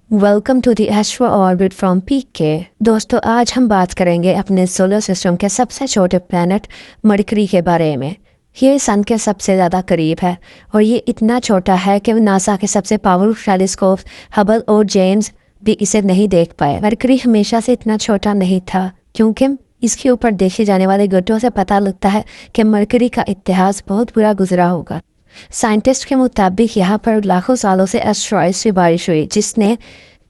Welcome to the astro orbit from PK. दोस्तों, आज हम बात करेंगे अपने सोलर सिस्टम के सबसे छोटे प्लैनेट मरकरी के बारे में। ये सन के सबसे ज़्यादा करीब है और ये इतना छोटा है कि नासा के सबसे पावरफुल टेलीस्कोप हबल और जेम्स भी इसे नहीं देख पाए। मरकरी हमेशा से इतना छोटा नहीं था क्योंकि इसके ऊपर देखे जाने वाले गड्ढों से पता लगता है कि मरकरी का इतिहास बहुत बुरा गुजरा होगा। साइंटिस्ट के मुताबिक यहाँ पर लाखों सालों से एस्ट्रॉइड्स की बारिश हुई जिसने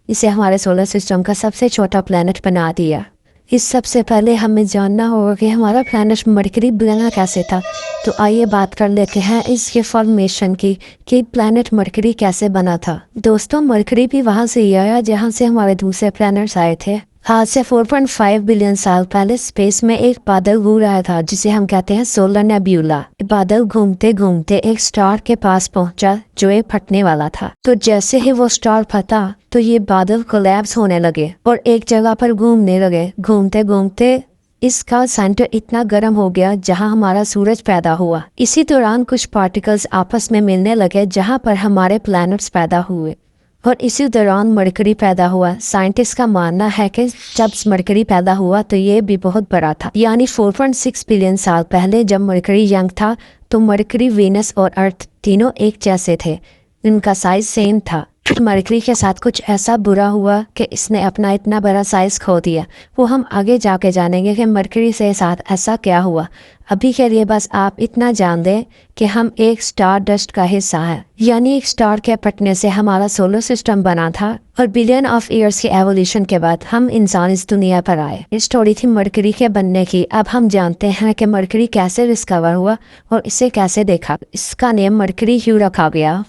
इसे हमारे सोलर सिस्टम का सबसे छोटा प्लैनेट बना दिया। इस सबसे पहले हमें जानना होगा कि हमारा प्लैनेट मरकरी बना कैसे था। तो आइए बात कर लेते हैं इसके फॉर्मेशन की कि प्लैनेट मरकरी कैसे बना था। दोस्तों, मरकरी भी वहाँ से ही आया जहाँ से हमारे दूसरे प्लैनेट्स आए थे। आज से 4.5 बिलियन साल पहले स्पेस में एक बादल घूम रहा था जिसे हम कहते हैं सोलर नेब्यूला। बादल घूमते घूमते एक स्टार के पास पहुंचा जो एक फटने वाला था। तो जैसे ही वो स्टार फटा तो ये बादल कोलैप्स होने लगे और एक जगह पर घूमने लगे। घूमते घूमते इसका सेंटर इतना गर्म हो गया जहां हमारा सूरज पैदा हुआ। इसी दौरान कुछ पार्टिकल्स आपस में मिलने लगे जहां पर हमारे प्लैनेट्स पैदा हुए और इसी दौरान मरकरी पैदा हुआ। साइंटिस्ट का मानना है कि जब मरकरी पैदा हुआ तो ये भी बहुत बड़ा था, यानी 4.6 बिलियन साल पहले जब मरकरी यंग था तो मरकरी, वीनस और अर्थ तीनों एक जैसे थे। इनका साइज सेम था। मरकरी के साथ कुछ ऐसा बुरा हुआ कि इसने अपना इतना बड़ा साइज खो दिया। वो हम आगे जाके जानेंगे कि मरकरी से साथ ऐसा क्या हुआ। अभी के लिए बस आप इतना जान दें कि हम एक स्टार डस्ट का हिस्सा है, यानी एक स्टार के फटने से हमारा सोलर सिस्टम बना था और बिलियन ऑफ ईयर्स के एवोल्यूशन के बाद हम इंसान इस दुनिया पर आए। इस स्टोरी थी मरकरी के बनने की। अब हम जानते हैं कि मरकरी कैसे डिस्कवर हुआ और इसे कैसे देखा। इसका नेम मरकरी क्यों रखा गया।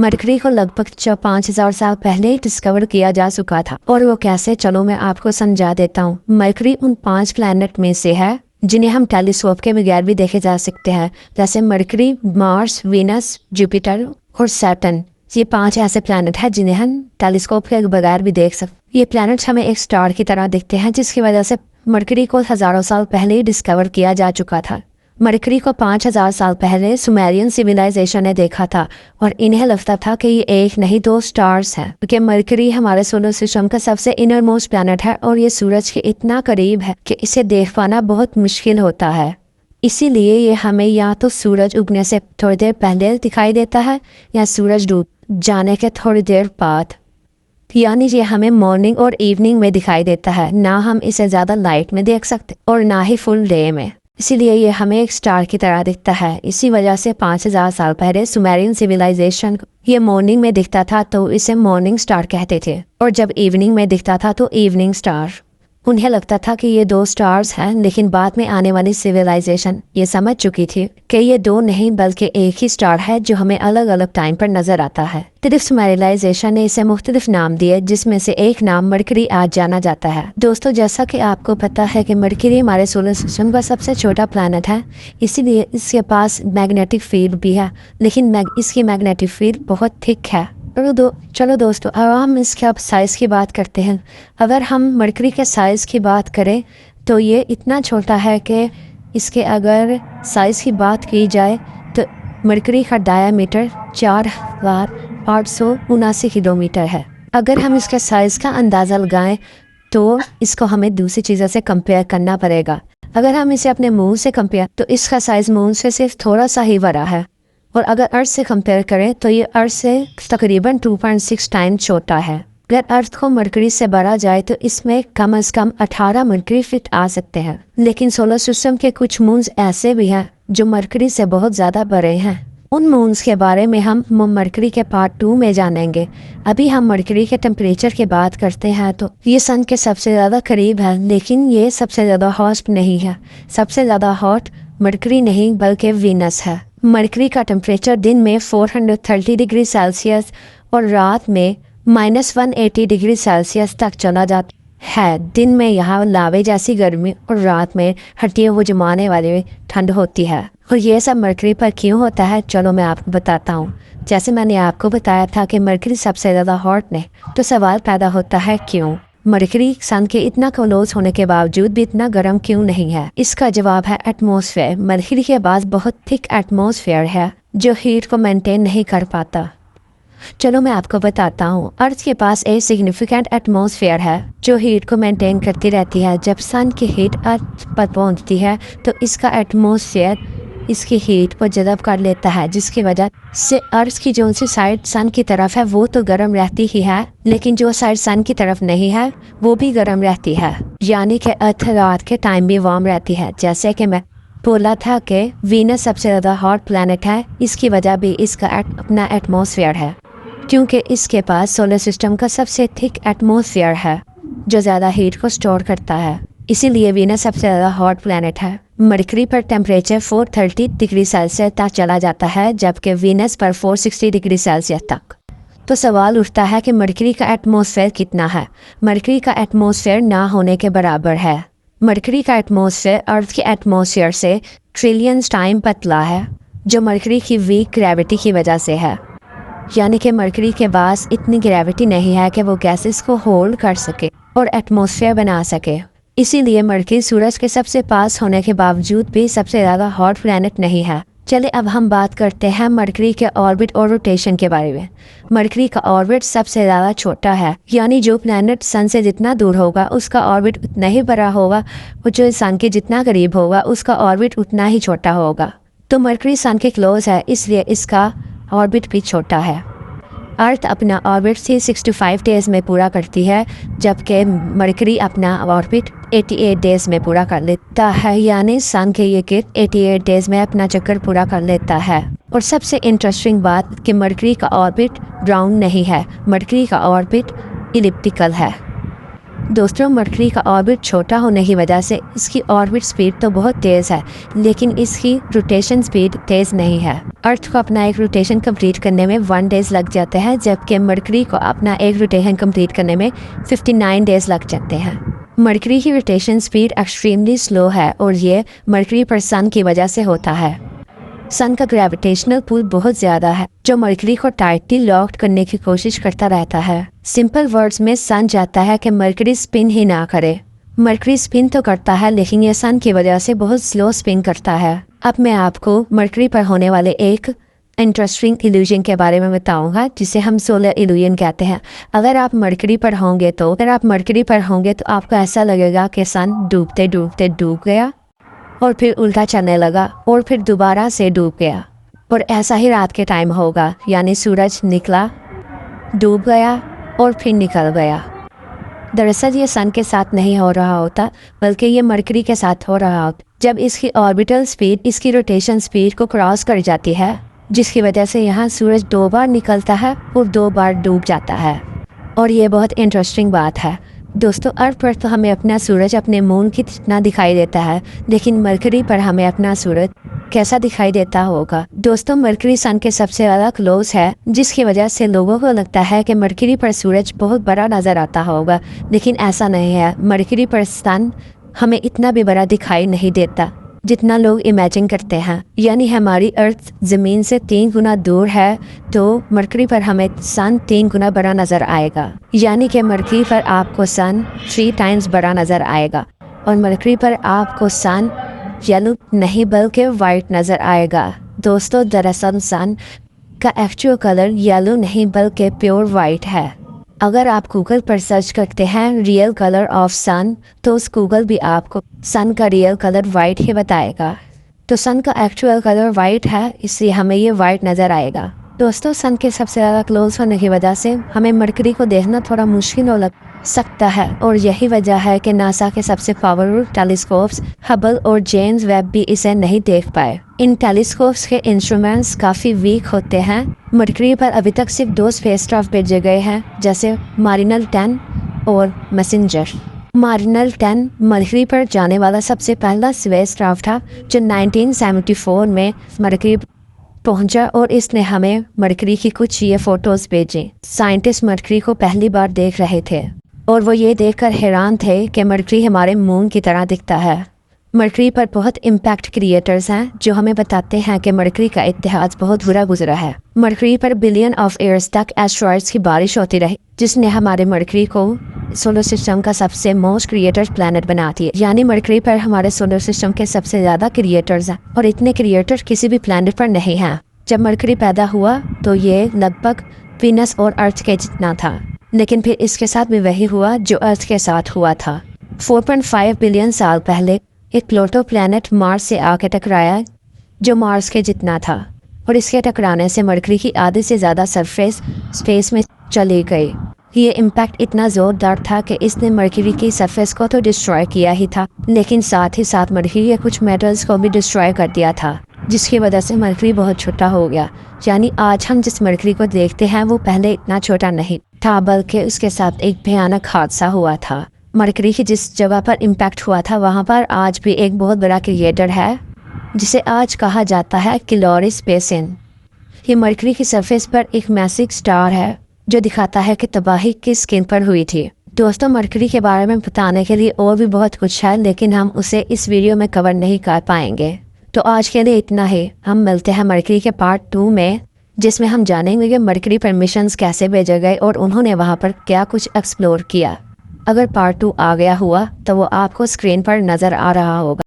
मरकरी को लगभग 5,000 साल पहले ही डिस्कवर किया जा चुका था। और वो कैसे, चलो मैं आपको समझा देता हूँ। मरकरी उन 5 प्लैनेट में से है जिन्हें हम टेलीस्कोप के बगैर भी देखे जा सकते हैं, जैसे मरकरी, मार्स, वीनस, जुपिटर और सैटर्न। ये 5 ऐसे प्लैनेट हैं जिन्हें हम टेलीस्कोप के बगैर भी देख सकते। ये प्लैनेट्स हमें एक स्टार की तरह दिखते हैं जिसकी वजह से मरकरी को हजारों साल पहले ही डिस्कवर किया जा चुका था। मरकरी को 5,000 साल पहले सुमेरियन सिविलाइजेशन ने देखा था और इन्हें लगता था कि ये एक नहीं 2 स्टार्स हैं, क्योंकि मरकरी हमारे सोलर सिस्टम का सबसे इनर मोस्ट प्लैनेट है और ये सूरज के इतना करीब है कि इसे देख पाना बहुत मुश्किल होता है। इसीलिए ये हमें या तो सूरज उगने से थोड़ी देर पहले दिखाई देता है या सूरज डूब जाने के थोड़ी देर बाद, यानी ये हमें मॉर्निंग और इवनिंग में दिखाई देता है। ना हम इसे ज़्यादा लाइट में देख सकते और ना ही फुल डे में, इसीलिए ये हमें एक स्टार की तरह दिखता है। इसी वजह से 5,000 साल पहले सुमेरियन सिविलाइजेशन ये मॉर्निंग में दिखता था तो इसे मॉर्निंग स्टार कहते थे और जब इवनिंग में दिखता था तो इवनिंग स्टार। उन्हें लगता था कि ये 2 स्टार्स हैं, लेकिन बाद में आने वाली सिविलाइजेशन ये समझ चुकी थी कि ये 2 नहीं बल्कि एक ही स्टार है जो हमें अलग अलग टाइम पर नजर आता है। मुख्तलिफ सिविलाइजेशन ने इसे मुख्तलिफ नाम दिए जिसमें से एक नाम मरकरी आज जाना जाता है। दोस्तों, जैसा कि आपको पता है कि मरकरी हमारे सोलर सिस्टम का सबसे छोटा प्लैनेट है, इसीलिए इसके पास मैग्नेटिक फील्ड भी है, लेकिन इसकी मैग्नेटिक फील्ड बहुत थिक है। चलो दोस्तों, अब हम इसके अब साइज़ की बात करते हैं। अगर हम मरकरी के साइज़ की बात करें तो ये इतना छोटा है कि इसके अगर साइज़ की बात की जाए तो मरकरी का डायामीटर 4,879 किलोमीटर है। अगर हम इसके साइज़ का अंदाज़ा लगाएं तो इसको हमें दूसरी चीज़ों से कंपेयर करना पड़ेगा। अगर हम इसे अपने मून से कंपेयर तो इसका साइज़ मून से सिर्फ थोड़ा सा ही बड़ा है, और अगर अर्थ से कंपेयर करें तो ये अर्थ से तकरीबन 2.6 टाइम छोटा है। अगर अर्थ को मरकरी से बढ़ा जाए तो इसमें कम से कम 18 मरकरी फिट आ सकते हैं। लेकिन सोलर सिस्टम के कुछ मून्स ऐसे भी हैं जो मरकरी से बहुत ज़्यादा बड़े हैं। उन मून्स के बारे में हम मरकरी के पार्ट 2 में जानेंगे। अभी हम मरकरी के टेम्परेचर की बात करते हैं तो ये सन के सबसे ज़्यादा करीब है, लेकिन ये सबसे ज़्यादा हॉट नहीं है। सबसे ज़्यादा हॉट मरकरी नहीं बल्कि वीनस है। मरकरी का टेम्परेचर दिन में 430 डिग्री सेल्सियस और रात में -180 डिग्री सेल्सियस तक चला जाता है। दिन में यहाँ लावे जैसी गर्मी और रात में हड्डियों को जमाने वाली ठंड होती है। और ये सब मरकरी पर क्यों होता है, चलो मैं आपको बताता हूँ। जैसे मैंने आपको बताया था कि मरकरी सबसे ज़्यादा हॉट नहीं, तो सवाल पैदा होता है क्यों मरकरी सन के इतना क्लोज होने के बावजूद भी इतना गर्म क्यों नहीं है। इसका जवाब है एटमॉस्फेयर। मरकरी के पास बहुत थिक एटमॉस्फेयर है जो हीट को मेंटेन नहीं कर पाता। चलो मैं आपको बताता हूँ। अर्थ के पास एक सिग्निफिकेंट एटमॉस्फेयर है जो हीट को मेंटेन करती रहती है। जब सन की हीट अर्थ पर पहुँचती है तो इसका एटमॉस्फेयर इसकी हीट को जज़ब कर लेता है, जिसकी वजह से अर्थ की जो सी साइड सन की तरफ है वो तो गर्म रहती ही है, लेकिन जो साइड सन की तरफ नहीं है वो भी गर्म रहती है। यानी कि अर्थ रात के टाइम भी वार्म रहती है। जैसे कि मैं बोला था कि वीनस सबसे ज़्यादा हॉट प्लैनेट है, इसकी वजह भी इसका अपना एटमॉस्फेयर है, क्योंकि इसके पास सोलर सिस्टम का सबसे थिक एटमॉस्फेयर है जो ज़्यादा हीट को स्टोर करता है। इसीलिए वीनस सबसे ज़्यादा हॉट प्लैनेट है। मरकरी पर टेम्परेचर 430 डिग्री सेल्सियस तक चला जाता है, जबकि वीनस पर 460 डिग्री सेल्सियस तक। तो सवाल उठता है कि मरकरी का एटमॉस्फेयर कितना है। मरकरी का एटमॉस्फेयर ना होने के बराबर है। मरकरी का एटमॉस्फेयर अर्थ के एटमॉस्फेयर से ट्रिलियंस टाइम पतला है, जो मरकरी की वीक ग्रेविटी की वजह से है। यानी कि मरकरी के पास इतनी ग्रेविटी नहीं है कि वो गैसेस को होल्ड कर सके और एटमॉस्फेयर बना सके। इसीलिए मरकरी सूरज के सबसे पास होने के बावजूद भी सबसे ज़्यादा हॉट प्लैनेट नहीं है। चलिए अब हम बात करते हैं मरकरी के ऑर्बिट और रोटेशन के बारे में। मरकरी का ऑर्बिट सबसे ज़्यादा छोटा है, यानी जो प्लैनेट सन से जितना दूर होगा उसका ऑर्बिट उतना ही बड़ा होगा, और जो सन के जितना करीब होगा उसका ऑर्बिट उतना ही छोटा होगा। तो मरकरी सन के क्लोज है, इसलिए इसका ऑर्बिट भी छोटा है। अर्थ अपना ऑर्बिट 365 डेज़ में पूरा करती है, जबकि मरकरी अपना ऑर्बिट 88 डेज़ में पूरा कर लेता है। यानी सन के ये गिर्द 88 डेज़ में अपना चक्कर पूरा कर लेता है। और सबसे इंटरेस्टिंग बात कि मरकरी का ऑर्बिट राउंड नहीं है, मरकरी का ऑर्बिट इलिप्टिकल है। दोस्तों, मरकरी का ऑर्बिट छोटा होने की वजह से इसकी ऑर्बिट स्पीड तो बहुत तेज़ है, लेकिन इसकी रोटेशन स्पीड तेज़ नहीं है। अर्थ को अपना एक रोटेशन कंप्लीट करने में 1 डेज़ लग जाते हैं, जबकि मरकरी को अपना एक रोटेशन कंप्लीट करने में 59 डेज़ लग जाते हैं। मरकरी की रोटेशन स्पीड एक्सट्रीमली स्लो है और ये मरकरी पर सन की वजह से होता है। सन का ग्रेविटेशनल पुल बहुत ज़्यादा है जो मरकरी को टाइटली लॉक करने की कोशिश करता रहता है। सिंपल वर्ड्स में सन चाहता है कि मरकरी स्पिन ही ना करे। मरकरी स्पिन तो करता है, लेकिन ये सन की वजह से बहुत स्लो स्पिन करता है। अब मैं आपको मरकरी पर होने वाले एक इंटरेस्टिंग इल्यूजन के बारे में बताऊंगा, जिसे हम सोलर इल्यूजन कहते हैं। अगर आप मरकरी पर होंगे तो आपको ऐसा लगेगा कि सन डूबते डूबते डूब गया और फिर उल्टा चलने लगा और फिर दोबारा से डूब गया। और ऐसा ही रात के टाइम होगा, यानी सूरज निकला, डूब गया और फिर निकल गया। दरअसल ये सन के साथ नहीं हो रहा होता, बल्कि ये मरकरी के साथ हो रहा होता। जब इसकी ऑर्बिटल स्पीड इसकी रोटेशन स्पीड को क्रॉस कर जाती है, जिसकी वजह से यहाँ सूरज 2 बार निकलता है और 2 बार डूब जाता है। और ये बहुत इंटरेस्टिंग बात है दोस्तों। अर्थ पर तो हमें अपना सूरज अपने मून की जितना दिखाई देता है, लेकिन मरकरी पर हमें अपना सूरज कैसा दिखाई देता होगा। दोस्तों, मरकरी सन के सबसे ज़्यादा क्लोज है, जिसकी वजह से लोगों को लगता है कि मरकरी पर सूरज बहुत बड़ा नज़र आता होगा, लेकिन ऐसा नहीं है। मरकरी पर सन हमें इतना भी बड़ा दिखाई नहीं देता जितना लोग इमेजिन करते हैं। यानी हमारी अर्थ ज़मीन से 3 गुना दूर है, तो मरकरी पर हमें सन 3 गुना बड़ा नज़र आएगा। यानी कि मरकरी पर आपको सन 3 टाइम्स बड़ा नज़र आएगा, और मरकरी पर आपको सन येलो नहीं बल्कि वाइट नज़र आएगा। दोस्तों, दरअसल सन का एक्चुअल कलर येलो नहीं बल्कि प्योर वाइट है। अगर आप गूगल पर सर्च करते हैं रियल कलर ऑफ सन, तो उस गूगल भी आपको सन का रियल कलर वाइट ही बताएगा। तो सन का एक्चुअल कलर वाइट है, इसलिए हमें ये वाइट नज़र आएगा। दोस्तों, सन के सबसे ज़्यादा क्लोज होने की वजह से हमें मरकरी को देखना थोड़ा मुश्किल हो लग सकता है, और यही वजह है कि नासा के सबसे पावरफुल टेलीस्कोप्स हबल और जेम्स वेब भी इसे नहीं देख पाए। इन टेलीस्कोप्स के इंस्ट्रूमेंट्स काफ़ी वीक होते हैं। मरकरी पर अभी तक सिर्फ 2 स्पेसक्राफ्ट भेजे गए हैं, जैसे मारिनर 10 और मैसेंजर। मारिनर 10 मरकरी पर जाने वाला सबसे पहला स्पेसक्राफ्ट था, जो 1974 में मरकरी पहुंचा, और इसने हमें मरकरी की कुछ ये फ़ोटोज़ भेजे। साइंटिस्ट मरकरी को पहली बार देख रहे थे और वो ये देखकर हैरान थे कि मरकरी हमारे मून की तरह दिखता है। मरकरी पर बहुत इम्पैक्ट क्रिएटर्स हैं जो हमें बताते हैं कि मरकरी का इतिहास बहुत बुरा गुजरा है। मरकरी पर बिलियन ऑफ ईयर्स तक एस्ट्रॉइड्स की बारिश होती रही, जिसने हमारे मरकरी को सोलर सिस्टम का सबसे मोस्ट क्रिएटर प्लैनेट बनाती है। यानी मरकरी पर हमारे सोलर सिस्टम के सबसे ज़्यादा क्रिएटर्स हैं, और इतने क्रिएटर किसी भी प्लैनेट पर नहीं हैं। जब मरकरी पैदा हुआ तो ये लगभग वीनस और अर्थ के जितना था, लेकिन फिर इसके साथ भी वही हुआ जो अर्थ के साथ हुआ था। 4.5 बिलियन साल पहले एक प्लूटो प्लैनेट मार्स से आके टकराया जो मार्स के जितना था, और इसके टकराने से मरकरी की आधे से ज़्यादा सरफेस स्पेस में चली गई। ये इम्पैक्ट इतना ज़ोरदार था कि इसने मरकरी की सरफेस को तो डिस्ट्रॉय किया ही था, लेकिन साथ ही साथ मरकरी के कुछ मेटल्स को भी डिस्ट्रॉय कर दिया था, जिसकी वजह से मरकरी बहुत छोटा हो गया। यानी आज हम जिस मरकरी को देखते हैं वो पहले इतना छोटा नहीं था, बल्कि उसके साथ एक भयानक हादसा हुआ था। मरकरी की जिस जगह पर इम्पैक्ट हुआ था वहाँ पर आज भी एक बहुत बड़ा क्रिएटर है जिसे आज कहा जाता है किलोरिस बेसिन। ये मरकरी की सरफेस पर एक मैसिव स्टार है जो दिखाता है कि तबाही किस स्किन पर हुई थी। दोस्तों, मरकरी के बारे में बताने के लिए और भी बहुत कुछ है, लेकिन हम उसे इस वीडियो में कवर नहीं कर पाएंगे। तो आज के लिए इतना ही। हम मिलते हैं मरकरी के पार्ट 2 में, जिसमें हम जानेंगे कि मरकरी पर मिशंस कैसे भेजे गए और उन्होंने वहाँ पर क्या कुछ एक्सप्लोर किया। अगर पार्ट 2 आ गया हुआ तो वो आपको स्क्रीन पर नज़र आ रहा होगा।